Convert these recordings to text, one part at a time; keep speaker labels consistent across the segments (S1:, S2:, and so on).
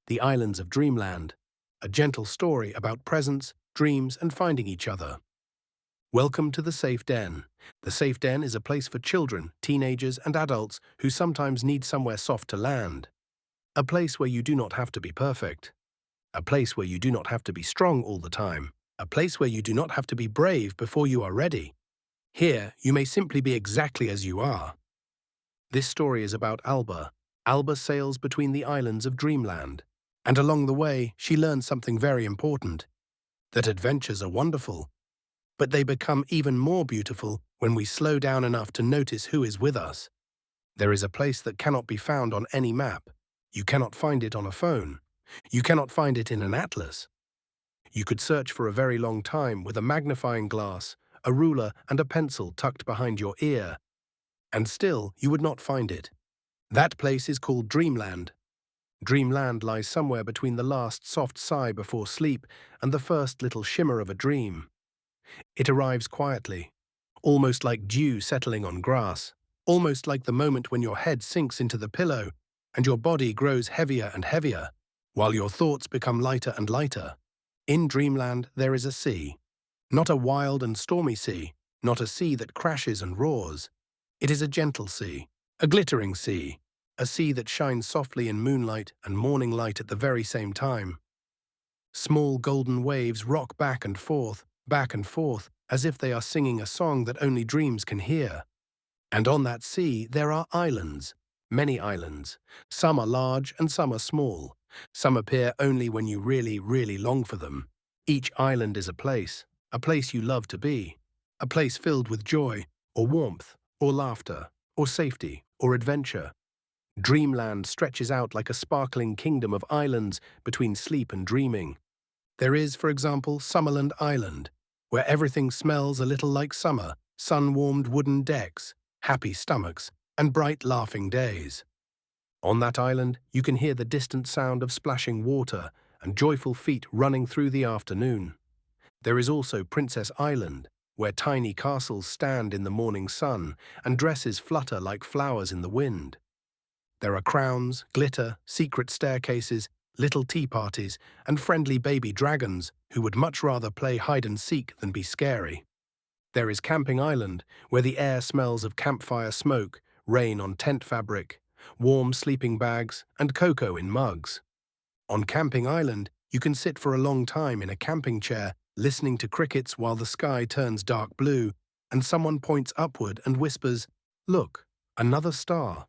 S1: The Islands of Dreamland, a gentle story about presence, dreams, and finding each other. Welcome to the Safe Den. The Safe Den is a place for children, teenagers, and adults who sometimes need somewhere soft to land. A place where you do not have to be perfect. A place where you do not have to be strong all the time. A place where you do not have to be brave before you are ready. Here, you may simply be exactly as you are. This story is about Alba. Alba sails between the islands of Dreamland. And along the way, she learns something very important. That adventures are wonderful. But they become even more beautiful when we slow down enough to notice who is with us. There is a place that cannot be found on any map. You cannot find it on a phone. You cannot find it in an atlas. You could search for a very long time with a magnifying glass, a ruler, and a pencil tucked behind your ear. And still, you would not find it. That place is called Dreamland. Dreamland lies somewhere between the last soft sigh before sleep and the first little shimmer of a dream. It arrives quietly, almost like dew settling on grass, almost like the moment when your head sinks into the pillow and your body grows heavier and heavier, while your thoughts become lighter and lighter. In Dreamland, there is a sea. Not a wild and stormy sea, not a sea that crashes and roars. It is a gentle sea, a glittering sea, a sea that shines softly in moonlight and morning light at the very same time. Small golden waves rock back and forth, as if they are singing a song that only dreams can hear. And on that sea, there are islands, many islands. Some are large and some are small. Some appear only when you really, really long for them. Each island is a place you love to be, a place filled with joy, or warmth, or laughter, or safety, or adventure. Dreamland stretches out like a sparkling kingdom of islands between sleep and dreaming. There is, for example, Summerland Island, where everything smells a little like summer, sun-warmed wooden decks, happy stomachs, and bright laughing days. On that island, you can hear the distant sound of splashing water and joyful feet running through the afternoon. There is also Princess Island, where tiny castles stand in the morning sun and dresses flutter like flowers in the wind. There are crowns, glitter, secret staircases, little tea parties, and friendly baby dragons who would much rather play hide-and-seek than be scary. There is Camping Island, where the air smells of campfire smoke, rain on tent fabric, warm sleeping bags, and cocoa in mugs. On Camping Island, you can sit for a long time in a camping chair, listening to crickets while the sky turns dark blue, and someone points upward and whispers, "Look, another star."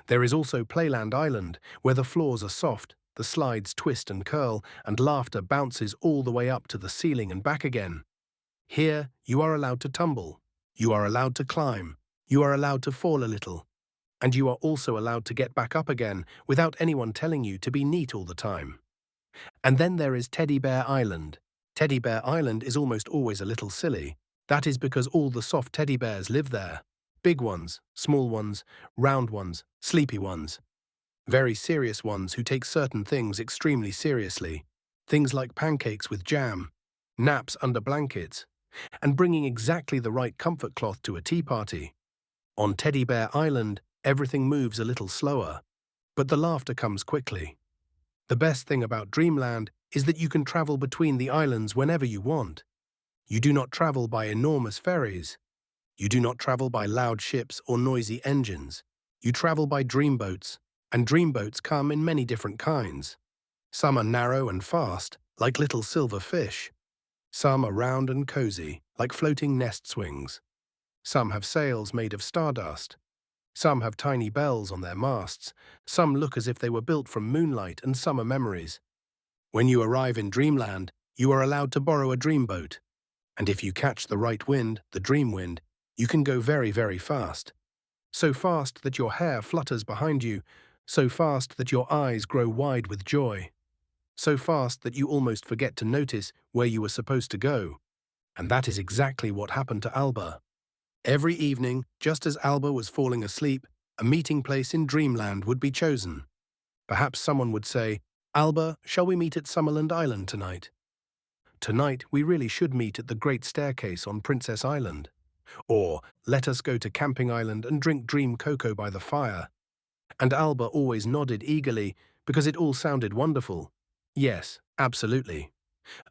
S1: There is also Playland Island, where the floors are soft, the slides twist and curl, and laughter bounces all the way up to the ceiling and back again. Here, you are allowed to tumble, you are allowed to climb, you are allowed to fall a little, and you are also allowed to get back up again without anyone telling you to be neat all the time. And then there is Teddy Bear Island. Teddy Bear Island is almost always a little silly. That is because all the soft teddy bears live there. Big ones, small ones, round ones, sleepy ones. Very serious ones who take certain things extremely seriously. Things like pancakes with jam, naps under blankets, and bringing exactly the right comfort cloth to a tea party. On Teddy Bear Island, everything moves a little slower, but the laughter comes quickly. The best thing about Dreamland is that you can travel between the islands whenever you want. You do not travel by enormous ferries. You do not travel by loud ships or noisy engines. You travel by dreamboats, and dreamboats come in many different kinds. Some are narrow and fast, like little silver fish. Some are round and cozy, like floating nest swings. Some have sails made of stardust. Some have tiny bells on their masts. Some look as if they were built from moonlight and summer memories. When you arrive in Dreamland, you are allowed to borrow a dreamboat. And if you catch the right wind, the dream wind, you can go very, very fast. So fast that your hair flutters behind you, so fast that your eyes grow wide with joy. So fast that you almost forget to notice where you were supposed to go. And that is exactly what happened to Alba. Every evening, just as Alba was falling asleep, a meeting place in Dreamland would be chosen. Perhaps someone would say, "Alba, shall we meet at Summerland Island tonight?" "Tonight, we really should meet at the Great Staircase on Princess Island." Or, "Let us go to Camping Island and drink dream cocoa by the fire." And Alba always nodded eagerly, because it all sounded wonderful. Yes, absolutely.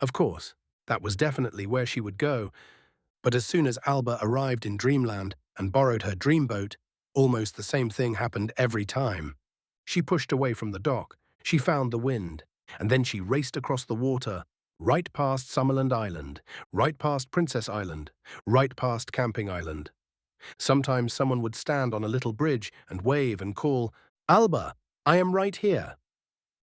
S1: Of course, that was definitely where she would go, but as soon as Alba arrived in Dreamland and borrowed her dreamboat, almost the same thing happened every time. She pushed away from the dock, she found the wind, and then she raced across the water, right past Summerland Island, right past Princess Island, right past Camping Island. Sometimes someone would stand on a little bridge and wave and call, "Alba, I am right here."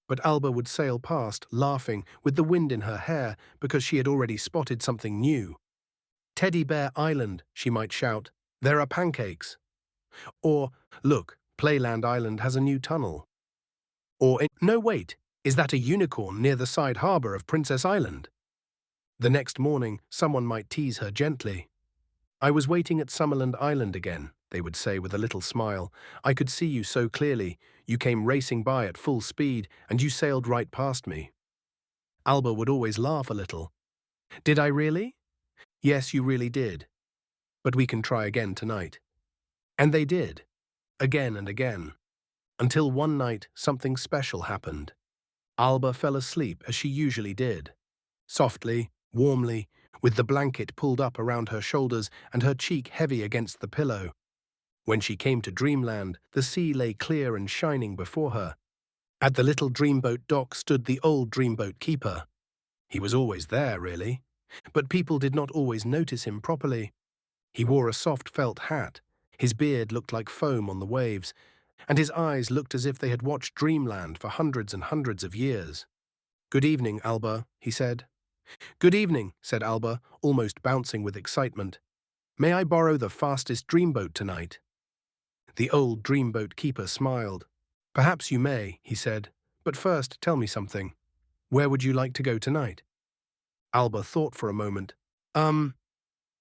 S1: But Alba would sail past, laughing, with the wind in her hair, because she had already spotted something new. "Teddy Bear Island," she might shout. "There are pancakes." Or, "Look, Playland Island has a new tunnel." Or, "No, wait, is that a unicorn near the side harbor of Princess Island?" The next morning, someone might tease her gently. "I was waiting at Summerland Island again," they would say with a little smile. "I could see you so clearly. You came racing by at full speed, and you sailed right past me." Alba would always laugh a little. "Did I really?" "Yes, you really did. But we can try again tonight." And they did, again and again, until one night something special happened. Alba fell asleep as she usually did, softly, warmly, with the blanket pulled up around her shoulders and her cheek heavy against the pillow. When she came to Dreamland, the sea lay clear and shining before her. At the little dreamboat dock stood the old dreamboat keeper. He was always there, really, but people did not always notice him properly. He wore a soft felt hat, his beard looked like foam on the waves, and his eyes looked as if they had watched Dreamland for hundreds and hundreds of years. "Good evening, Alba," he said. "Good evening," said Alba, almost bouncing with excitement. "May I borrow the fastest dreamboat tonight?" The old dreamboat keeper smiled. "Perhaps you may," he said, "but first tell me something. Where would you like to go tonight?" Alba thought for a moment.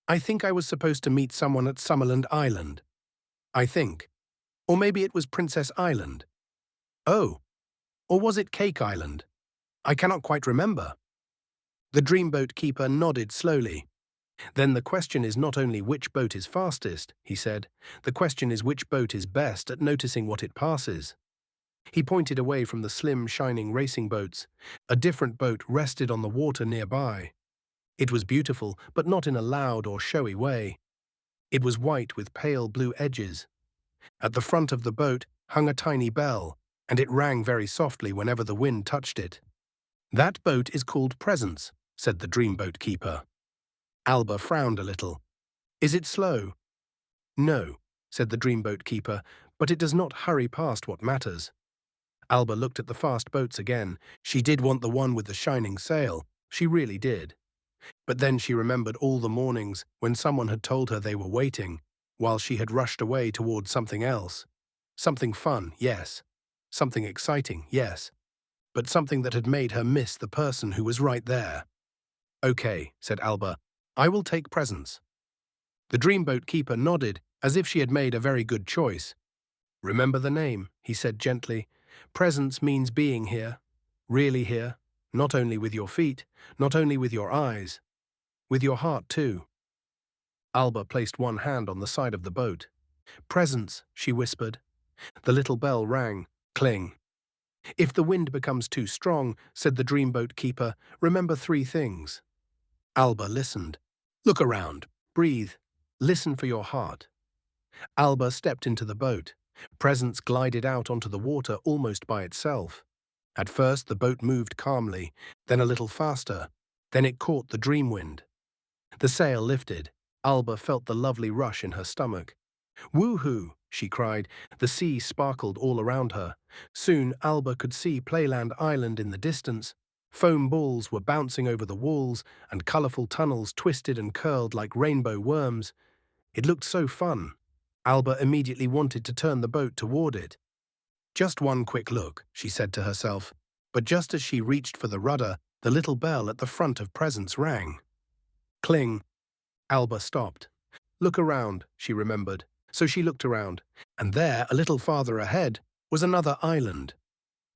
S1: I think I was supposed to meet someone at Summerland Island. I think. Or maybe it was Princess Island. Oh, or was it Cake Island? I cannot quite remember." The dreamboat keeper nodded slowly. "Then the question is not only which boat is fastest," he said. "The question is which boat is best at noticing what it passes." He pointed away from the slim, shining racing boats. A different boat rested on the water nearby. It was beautiful, but not in a loud or showy way. It was white with pale blue edges. At the front of the boat hung a tiny bell, and it rang very softly whenever the wind touched it. "That boat is called Presence," said the dreamboat keeper. Alba frowned a little. "Is it slow?" "No," said the dreamboat keeper, "but it does not hurry past what matters." Alba looked at the fast boats again. She did want the one with the shining sail. She really did. But then she remembered all the mornings when someone had told her they were waiting, while she had rushed away toward something else. Something fun, yes. Something exciting, yes. But something that had made her miss the person who was right there. "Okay," said Alba, "I will take Presence." The dreamboat keeper nodded, as if she had made a very good choice. "Remember the name," he said gently. "Presence means being here, really here, not only with your feet, not only with your eyes, with your heart too." Alba placed one hand on the side of the boat. "Presence," she whispered. The little bell rang. Cling. "If the wind becomes too strong," said the dreamboat keeper, "remember three things." Alba listened. "Look around. Breathe. Listen for your heart." Alba stepped into the boat. Presence glided out onto the water almost by itself. At first the boat moved calmly, then a little faster. Then it caught the dream wind. The sail lifted. Alba felt the lovely rush in her stomach. "Woo-hoo!" she cried. The sea sparkled all around her. Soon Alba could see Playland Island in the distance. Foam balls were bouncing over the walls, and colourful tunnels twisted and curled like rainbow worms. It looked so fun. Alba immediately wanted to turn the boat toward it. "Just one quick look," she said to herself. But just as she reached for the rudder, the little bell at the front of Presence rang. Cling. Alba stopped. "Look around," she remembered. So she looked around, and there, a little farther ahead, was another island.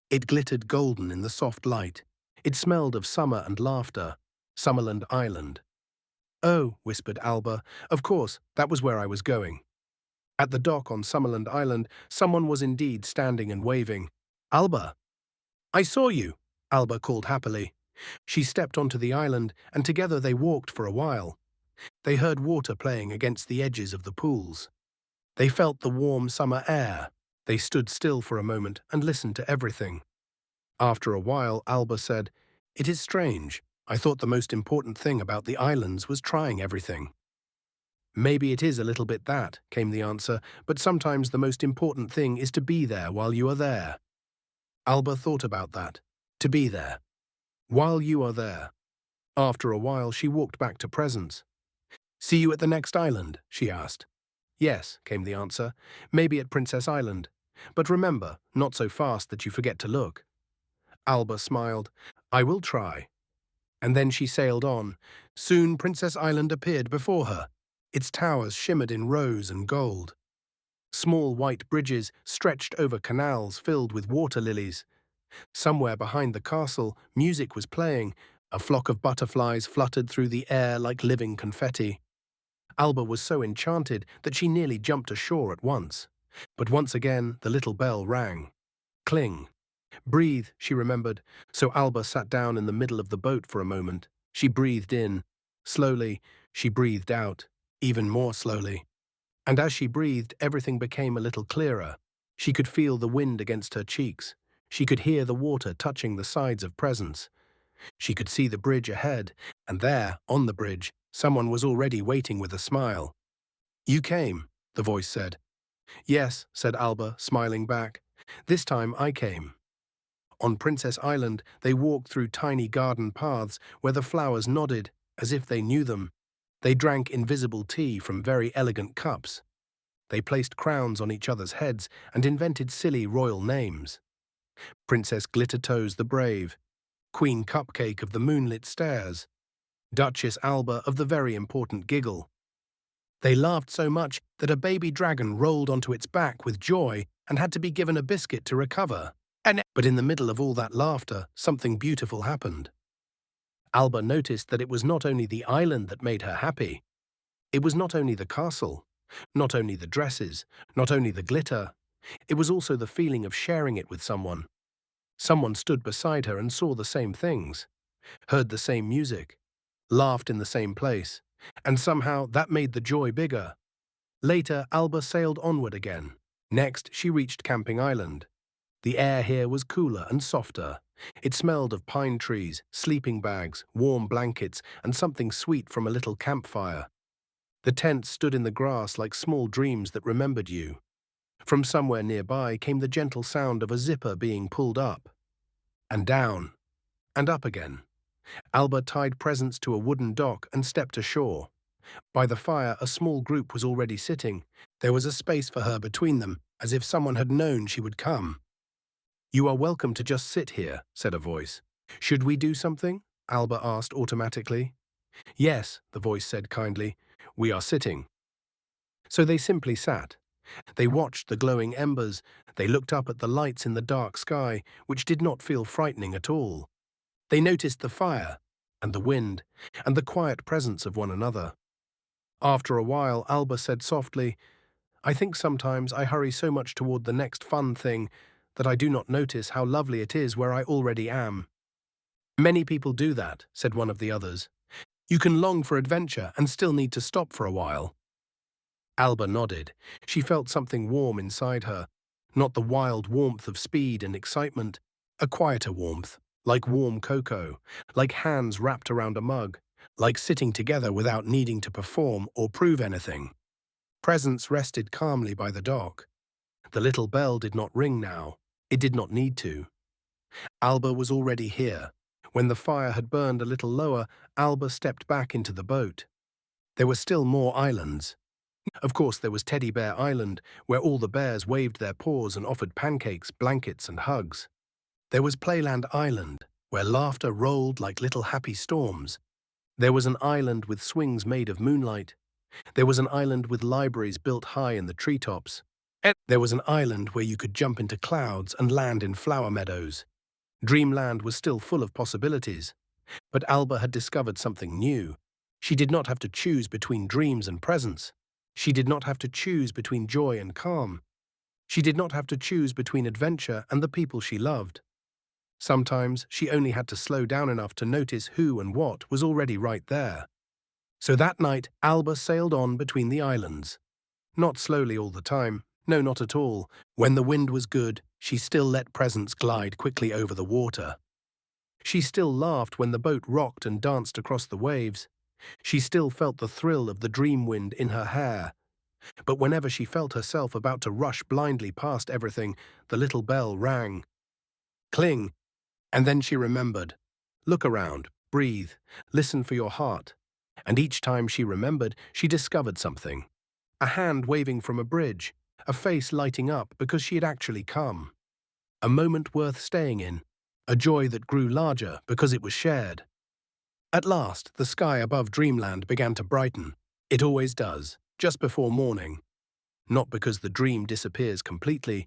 S1: It glittered golden in the soft light. It smelled of summer and laughter. Summerland Island. "Oh," whispered Alba, "of course, that was where I was going." At the dock on Summerland Island, someone was indeed standing and waving. "Alba!" I saw you, Alba called happily. She stepped onto the island, and together they walked for a while. They heard water playing against the edges of the pools. They felt the warm summer air. They stood still for a moment and listened to everything. After a while, Alba said, "It is strange. I thought the most important thing about the islands was trying everything." "Maybe it is a little bit that," came the answer, "but sometimes the most important thing is to be there while you are there." Alba thought about that. To be there. While you are there. After a while, she walked back to Presence. "See you at the next island?" she asked. "Yes," came the answer. "Maybe at Princess Island. But remember, not so fast that you forget to look." Alba smiled. "I will try." And then she sailed on. Soon Princess Island appeared before her. Its towers shimmered in rose and gold. Small white bridges stretched over canals filled with water lilies. Somewhere behind the castle, music was playing. A flock of butterflies fluttered through the air like living confetti. Alba was so enchanted that she nearly jumped ashore at once. But once again, the little bell rang. Cling. Breathe, she remembered, so Alba sat down in the middle of the boat for a moment. She breathed in. Slowly, she breathed out, even more slowly. And as she breathed, everything became a little clearer. She could feel the wind against her cheeks. She could hear the water touching the sides of Presence. She could see the bridge ahead, and there, on the bridge, someone was already waiting with a smile. "You came," the voice said. "Yes," said Alba, smiling back. "This time I came." On Princess Island, they walked through tiny garden paths where the flowers nodded, as if they knew them. They drank invisible tea from very elegant cups. They placed crowns on each other's heads and invented silly royal names. Princess Glittertoes the Brave, Queen Cupcake of the Moonlit Stairs, Duchess Alba of the Very Important Giggle. They laughed so much that a baby dragon rolled onto its back with joy and had to be given a biscuit to recover. But in the middle of all that laughter, something beautiful happened. Alba noticed that it was not only the island that made her happy. It was not only the castle, not only the dresses, not only the glitter. It was also the feeling of sharing it with someone. Someone stood beside her and saw the same things, heard the same music, laughed in the same place, and somehow that made the joy bigger. Later, Alba sailed onward again. Next, she reached Camping Island. The air here was cooler and softer. It smelled of pine trees, sleeping bags, warm blankets, and something sweet from a little campfire. The tents stood in the grass like small dreams that remembered you. From somewhere nearby came the gentle sound of a zipper being pulled up, and down, and up again. Alba tied Presents to a wooden dock and stepped ashore. By the fire, a small group was already sitting. There was a space for her between them, as if someone had known she would come. "You are welcome to just sit here," said a voice. "Should we do something?" Alba asked automatically. "Yes," the voice said kindly. "We are sitting." So they simply sat. They watched the glowing embers. They looked up at the lights in the dark sky, which did not feel frightening at all. They noticed the fire, and the wind, and the quiet presence of one another. After a while, Alba said softly, "I think sometimes I hurry so much toward the next fun thing that I do not notice how lovely it is where I already am." "Many people do that," said one of the others. "You can long for adventure and still need to stop for a while." Alba nodded. She felt something warm inside her, not the wild warmth of speed and excitement, a quieter warmth, like warm cocoa, like hands wrapped around a mug, like sitting together without needing to perform or prove anything. Presence rested calmly by the dock. The little bell did not ring now. It did not need to. Alba was already here. When the fire had burned a little lower, Alba stepped back into the boat. There were still more islands. Of course, there was Teddy Bear Island, where all the bears waved their paws and offered pancakes, blankets, and hugs. There was Playland Island, where laughter rolled like little happy storms. There was an island with swings made of moonlight. There was an island with libraries built high in the treetops. There was an island where you could jump into clouds and land in flower meadows. Dreamland was still full of possibilities. But Alba had discovered something new. She did not have to choose between dreams and presence. She did not have to choose between joy and calm. She did not have to choose between adventure and the people she loved. Sometimes she only had to slow down enough to notice who and what was already right there. So that night, Alba sailed on between the islands. Not slowly all the time, no, not at all. When the wind was good, she still let presents glide quickly over the water. She still laughed when the boat rocked and danced across the waves. She still felt the thrill of the dream wind in her hair. But whenever she felt herself about to rush blindly past everything, the little bell rang. Cling! And then she remembered. Look around, breathe, listen for your heart. And each time she remembered, she discovered something. A hand waving from a bridge, a face lighting up because she had actually come. A moment worth staying in, a joy that grew larger because it was shared. At last, the sky above Dreamland began to brighten. It always does, just before morning. Not because the dream disappears completely,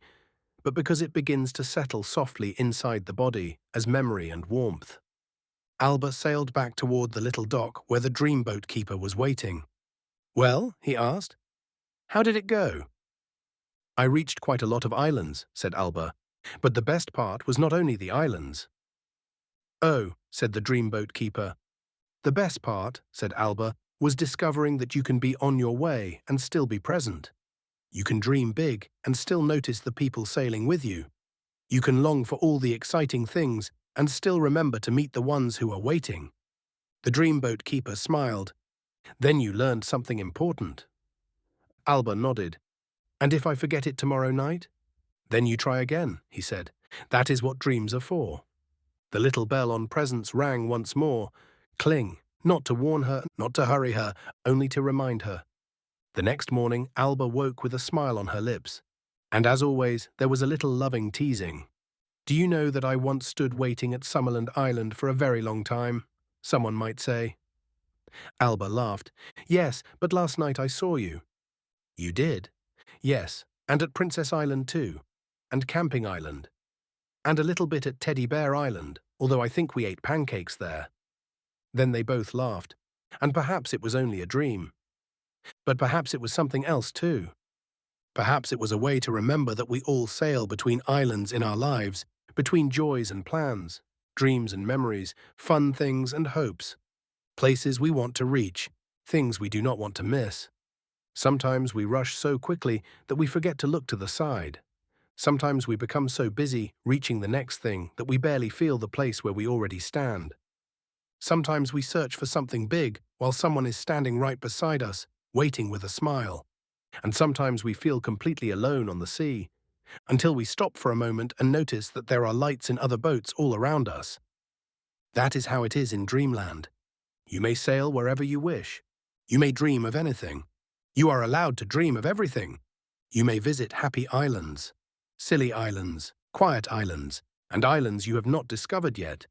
S1: but because it begins to settle softly inside the body as memory and warmth. Alba sailed back toward the little dock where the dreamboat keeper was waiting. "Well?" he asked. "How did it go?" "I reached quite a lot of islands," said Alba, "but the best part was not only the islands." "Oh," said the dreamboat keeper. "The best part," said Alba, "was discovering that you can be on your way and still be present. You can dream big and still notice the people sailing with you. You can long for all the exciting things and still remember to meet the ones who are waiting." The dreamboat keeper smiled. "Then you learned something important." Alba nodded. "And if I forget it tomorrow night?" "Then you try again," he said. "That is what dreams are for." The little bell on presents rang once more. Cling, not to warn her, not to hurry her, only to remind her. The next morning, Alba woke with a smile on her lips. And as always, there was a little loving teasing. "Do you know that I once stood waiting at Summerland Island for a very long time?" someone might say. Alba laughed. "Yes, but last night I saw you." "You did?" "Yes, and at Princess Island too, and Camping Island, and a little bit at Teddy Bear Island, although I think we ate pancakes there." Then they both laughed. And perhaps it was only a dream. But perhaps it was something else too. Perhaps it was a way to remember that we all sail between islands in our lives, between joys and plans, dreams and memories, fun things and hopes, places we want to reach, things we do not want to miss. Sometimes we rush so quickly that we forget to look to the side. Sometimes we become so busy reaching the next thing that we barely feel the place where we already stand. Sometimes we search for something big while someone is standing right beside us, waiting with a smile. And sometimes we feel completely alone on the sea, until we stop for a moment and notice that there are lights in other boats all around us. That is how it is in Dreamland. You may sail wherever you wish. You may dream of anything. You are allowed to dream of everything. You may visit happy islands, silly islands, quiet islands, and islands you have not discovered yet.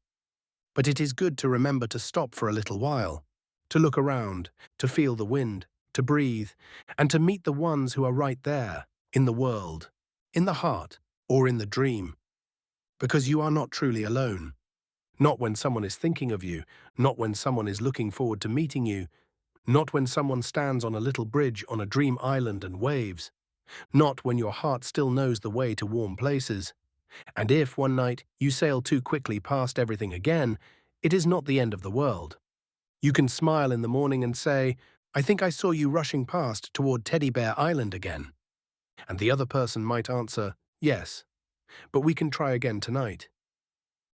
S1: But it is good to remember to stop for a little while, to look around, to feel the wind, to breathe, and to meet the ones who are right there, in the world, in the heart, or in the dream. Because you are not truly alone. Not when someone is thinking of you, not when someone is looking forward to meeting you, not when someone stands on a little bridge on a dream island and waves, not when your heart still knows the way to warm places. And if one night you sail too quickly past everything again, it is not the end of the world. You can smile in the morning and say, "I think I saw you rushing past toward Teddy Bear Island again." And the other person might answer, "Yes, but we can try again tonight."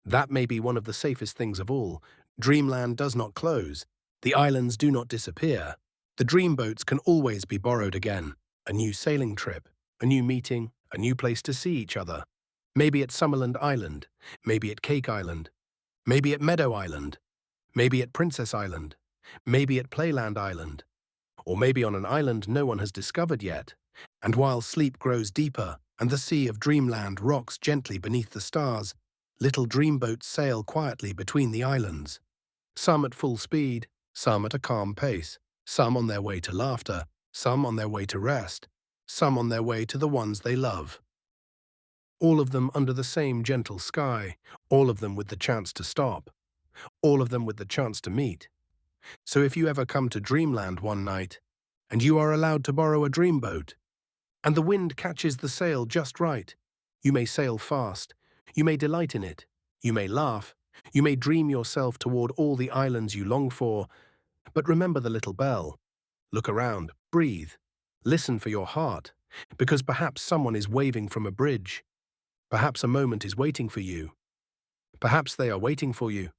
S1: That may be one of the safest things of all. Dreamland does not close. The islands do not disappear. The dreamboats can always be borrowed again. A new sailing trip, a new meeting, a new place to see each other. Maybe at Summerland Island, maybe at Cake Island, maybe at Meadow Island, maybe at Princess Island, maybe at Playland Island, or maybe on an island no one has discovered yet. And while sleep grows deeper and the sea of Dreamland rocks gently beneath the stars, little dreamboats sail quietly between the islands. Some at full speed, some at a calm pace, some on their way to laughter, some on their way to rest, some on their way to the ones they love. All of them under the same gentle sky, all of them with the chance to stop, all of them with the chance to meet. So if you ever come to Dreamland one night, and you are allowed to borrow a dreamboat, and the wind catches the sail just right, you may sail fast, you may delight in it, You may laugh, you may dream yourself toward all the islands you long for, but remember the little bell. Look around, breathe, listen for your heart, because perhaps someone is waving from a bridge. Perhaps a moment is waiting for you. Perhaps they are waiting for you.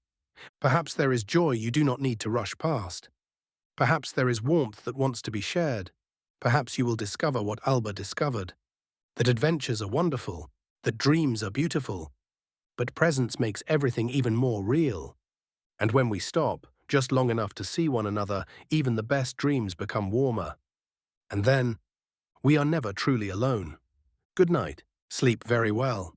S1: Perhaps there is joy you do not need to rush past. Perhaps there is warmth that wants to be shared. Perhaps you will discover what Alba discovered, that adventures are wonderful, that dreams are beautiful, but presence makes everything even more real. And when we stop, just long enough to see one another, even the best dreams become warmer. And then, we are never truly alone. Good night. Sleep very well.